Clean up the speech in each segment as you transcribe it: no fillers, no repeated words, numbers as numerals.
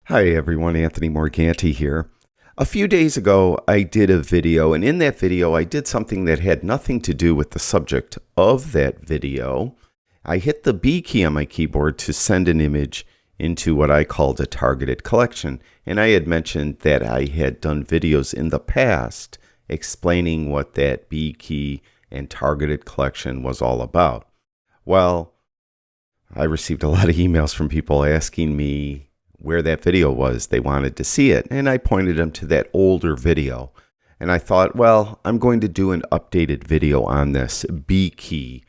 Hi everyone, Anthony Morganti here. A few days ago I did a video, and in that video I did something that had nothing to do with the subject of that video. I hit the B key on my keyboard to send an image into what I called a targeted collection, and I had mentioned that I had done videos in the past explaining what that B key and targeted collection was all about. Well, I received a lot of emails from people asking me where that video was. They wanted to see it, and I pointed them to that older video. And I thought, well, I'm going to do an updated video on this B key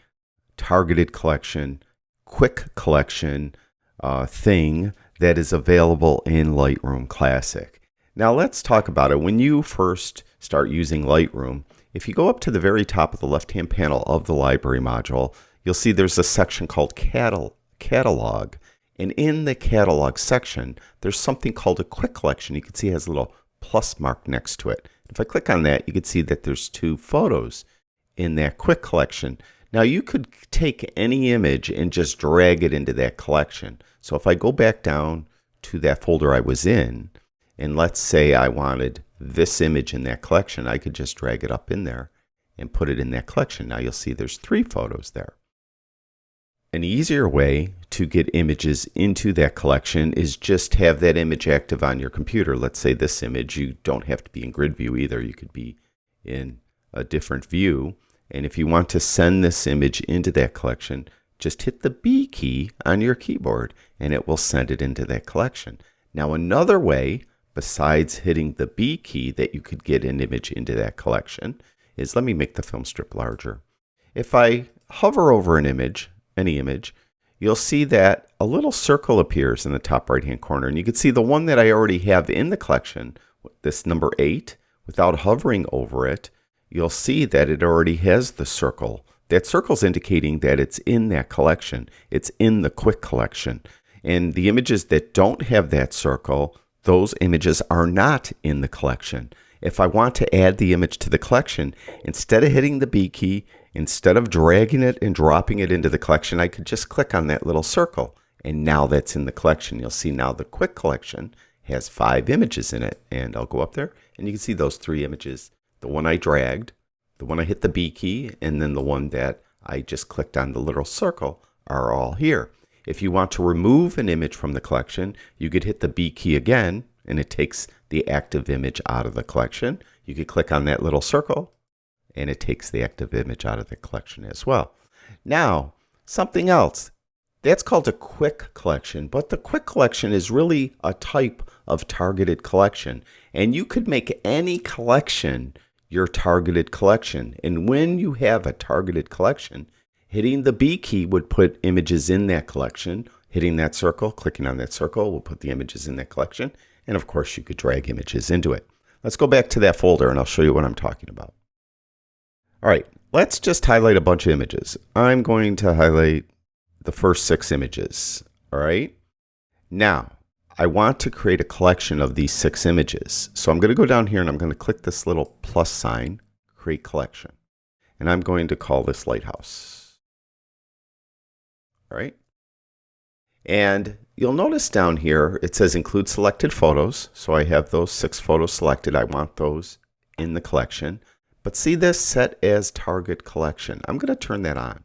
targeted collection, quick collection thing that is available in Lightroom Classic. Now let's talk about it. When you first start using Lightroom, if you go up to the very top of the left-hand panel of the library module, you'll see there's a section called Catalog. And in the catalog section, there's something called a quick collection. You can see it has a little plus mark next to it. If I click on that, you can see that there's 2 photos in that quick collection. Now you could take any image and just drag it into that collection. So if I go back down to that folder I was in, and let's say I wanted this image in that collection, I could just drag it up in there and put it in that collection. Now you'll see there's 3 photos there. An easier way to get images into that collection is just have that image active on your computer. Let's say this image, you don't have to be in grid view either. You could be in a different view. And if you want to send this image into that collection, just hit the B key on your keyboard and it will send it into that collection. Now another way, besides hitting the B key, that you could get an image into that collection is, let me make the film strip larger. If I hover over an image, any image, you'll see that a little circle appears in the top right hand corner, and you can see the one that I already have in the collection, this number 8. Without hovering over it, you'll see that it already has the circle. That circle's indicating that it's in that collection. It's in the quick collection. And the images that don't have that circle, those images are not in the collection. If I want to add the image to the collection, instead of hitting the B key, instead of dragging it and dropping it into the collection, I could just click on that little circle, and now that's in the collection. You'll see now the quick collection has 5 images in it, and I'll go up there and you can see those 3 images. The one I dragged, the one I hit the B key, and then the one that I just clicked on the little circle are all here. If you want to remove an image from the collection, you could hit the B key again, and it takes the active image out of the collection. You could click on that little circle, and it takes the active image out of the collection as well. Now, something else. That's called a quick collection, but the quick collection is really a type of targeted collection. And you could make any collection your targeted collection. And when you have a targeted collection, hitting the B key would put images in that collection. Hitting that circle, clicking on that circle, will put the images in that collection. And of course, you could drag images into it. Let's go back to that folder and I'll show you what I'm talking about. All right, let's just highlight a bunch of images. I'm going to highlight the first 6 images. All right. Now, I want to create a collection of these 6 images. So I'm going to go down here and I'm going to click this little plus sign, create collection. And I'm going to call this Lighthouse. All right. And you'll notice down here, it says include selected photos. So I have those 6 photos selected. I want those in the collection. But see this set as target collection. I'm going to turn that on.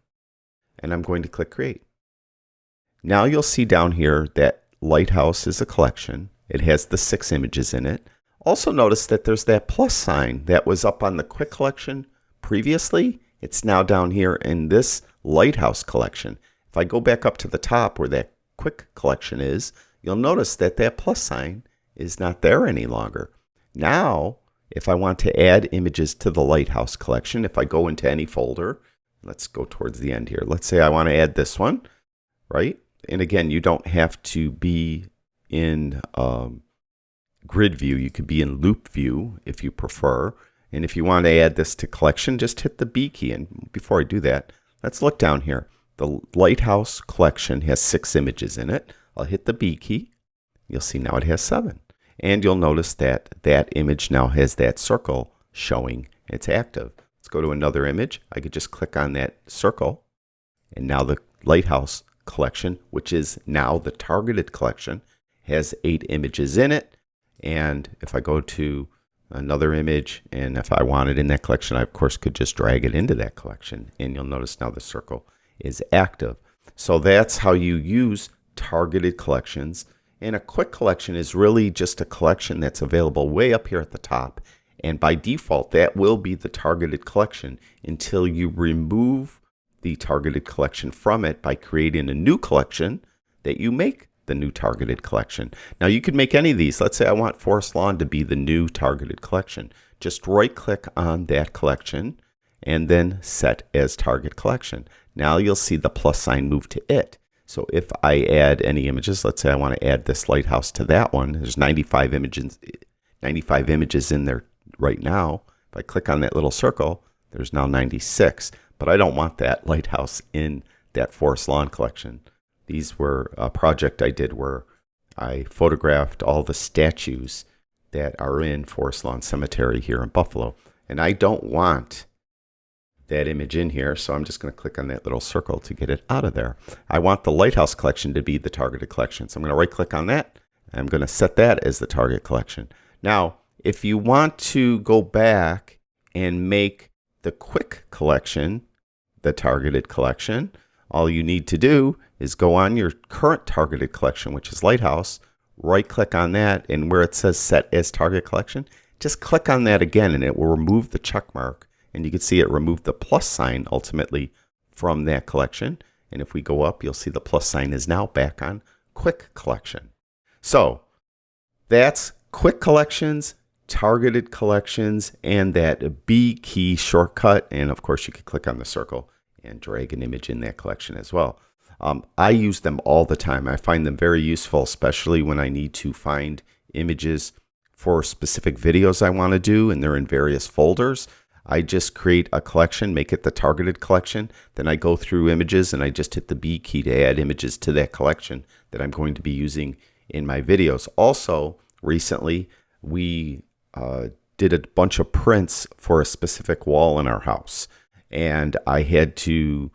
And I'm going to click create. Now you'll see down here that Lighthouse is a collection. It has the 6 images in it. Also notice that there's that plus sign that was up on the quick collection previously. It's now down here in this Lighthouse collection. If I go back up to the top where that quick collection is, you'll notice that that plus sign is not there any longer. Now, if I want to add images to the Lighthouse collection, if I go into any folder, let's go towards the end here. Let's say I want to add this one, right? And again, you don't have to be in grid view. You could be in loop view if you prefer. And if you want to add this to collection, just hit the B key. And before I do that, let's look down here. The Lighthouse collection has 6 images in it. I'll hit the B key. You'll see now it has 7. And you'll notice that that image now has that circle showing it's active. Let's go to another image. I could just click on that circle. And now the Lighthouse collection, which is now the targeted collection, has 8 images in it. And if I go to another image, and if I want it in that collection, I of course could just drag it into that collection, and you'll notice now the circle is active. So that's how you use targeted collections. And a quick collection is really just a collection that's available way up here at the top, and by default that will be the targeted collection until you remove the targeted collection from it by creating a new collection that you make the new targeted collection. Now you could make any of these. Let's say I want forest lawn to be the new targeted collection. Just right click on that collection and then set as target collection. Now you'll see the plus sign move to it. So if I add any images, let's say I want to add this lighthouse to that one. There's 95 images in there right now. If I click on that little circle, there's now 96, but I don't want that lighthouse in that forest lawn collection. These were a project I did where I photographed all the statues that are in Forest Lawn Cemetery here in Buffalo. And I don't want that image in here, so I'm just going to click on that little circle to get it out of there. I want the lighthouse collection to be the targeted collection. So I'm going to right click on that. And I'm going to set that as the target collection. Now, if you want to go back and make the quick collection the targeted collection, all you need to do is go on your current targeted collection, which is Lighthouse, right click on that, and where it says set as target collection, just click on that again and it will remove the check mark, and you can see it removed the plus sign ultimately from that collection. And if we go up, you'll see the plus sign is now back on quick collection. So that's quick collections, targeted collections, and that B key shortcut. And of course you could click on the circle and drag an image in that collection as well. I use them all the time. I find them very useful, especially when I need to find images for specific videos I want to do, and they're in various folders. I just create a collection, make it the targeted collection, then I go through images and I just hit the B key to add images to that collection that I'm going to be using in my videos. Also, recently we did a bunch of prints for a specific wall in our house, and I had to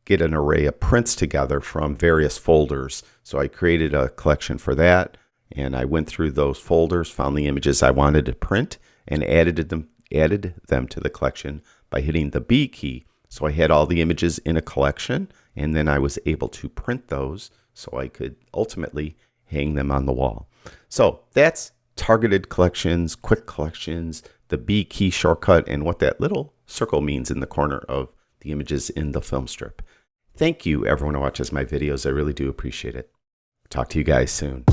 get an array of prints together from various folders. So I created a collection for that, and I went through those folders, found the images I wanted to print, and added them to the collection by hitting the B key. So I had all the images in a collection, and then I was able to print those so I could ultimately hang them on the wall. So that's targeted collections, quick collections, the B key shortcut, and what that little circle means in the corner of the images in the film strip. Thank you everyone who watches my videos. I really do appreciate it. Talk to you guys soon.